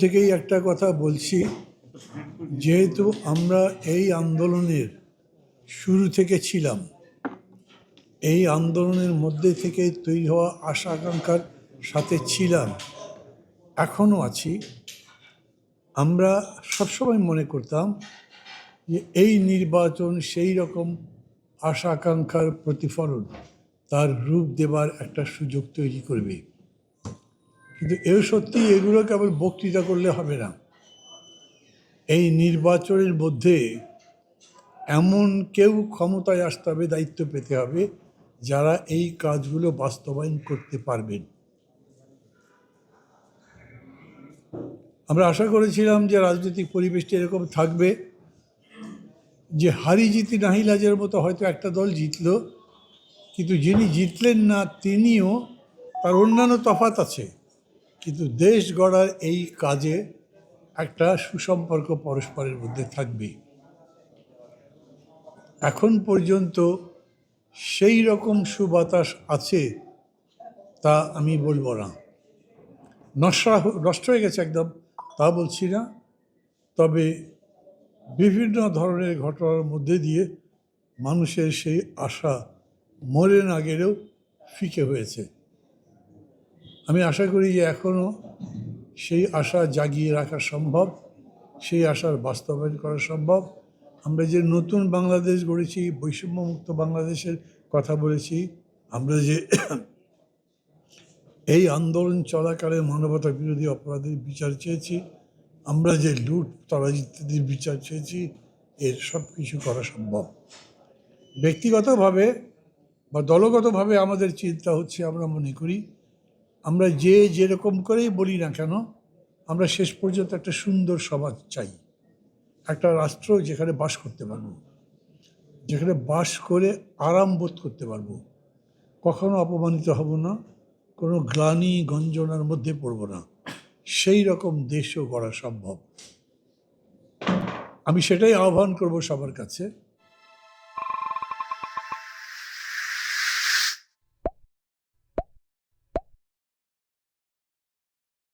থেকেই একটা কথা বলছি, যেহেতু আমরা এই আন্দোলনের শুরু থেকে ছিলাম, এই আন্দোলনের মধ্যে থেকে তৈরি হওয়া আশা আকাঙ্ক্ষার সাথে ছিলাম, এখনও আছি। আমরা সবসময় মনে করতাম যে এই নির্বাচন সেই রকম আশা আকাঙ্ক্ষার প্রতিফলন, তার রূপ দেবার একটা সুযোগ তৈরি করবে। কিন্তু সত্যি এগুলো কেবল বক্তৃতা করলে হবে না। এই নির্বাচনের মধ্যে এমন কেউ ক্ষমতায় আসতে হবে, দায়িত্ব পেতে হবে, যারা এই কাজগুলো বাস্তবায়ন করতে পারবেন। আমরা আশা করেছিলাম যে রাজনৈতিক পরিবেশটি এরকম থাকবে যে হারি জিতি নাহিলাজের মতো হয়তো একটা দল জিতল, কিন্তু যিনি জিতলেন না তিনিও, তার অন্যান্য তফাৎ আছে, কিন্তু দেশ গড়ার এই কাজে একটা সুসম্পর্ক পরস্পরের মধ্যে থাকবে। এখন পর্যন্ত সেই রকম সুবাতাস আছে তা আমি বলবো না। নষ্ট হয়ে গেছে একদম তা বলছি না, তবে বিভিন্ন ধরনের ঘটনার মধ্যে দিয়ে মানুষের সেই আশা মরে না গেলেও ফিকে হয়েছে। আমি আশা করি যে এখনও সেই আশা জাগিয়ে রাখা সম্ভব, সেই আশার বাস্তবায়ন করা সম্ভব। আমরা যে নতুন বাংলাদেশ গড়েছি, বৈষম্যমুক্ত বাংলাদেশের কথা বলেছি, আমরা যে এই আন্দোলন চলাকালে মানবতা বিরোধী অপরাধের বিচার চেয়েছি, আমরা যে লুট তরাজ ইত্যাদির বিচার চেয়েছি, এর সব কিছু করা সম্ভব। ব্যক্তিগতভাবে বা দলগতভাবে আমাদের চিন্তা হচ্ছে, আমরা মনে করি আমরা যেরকম করেই বলি না কেন, আমরা শেষ পর্যন্ত একটা সুন্দর সমাজ চাই, একটা রাষ্ট্র যেখানে বাস করতে পারবো, যেখানে বাস করে আরাম বোধ করতে পারবো, কখনো অপমানিত হব না, কোনো গ্লানি গঞ্জনার মধ্যে পড়ব না। সেই রকম দেশও গড়া সম্ভব। আমি সেটাই আহ্বান করব সবার কাছে।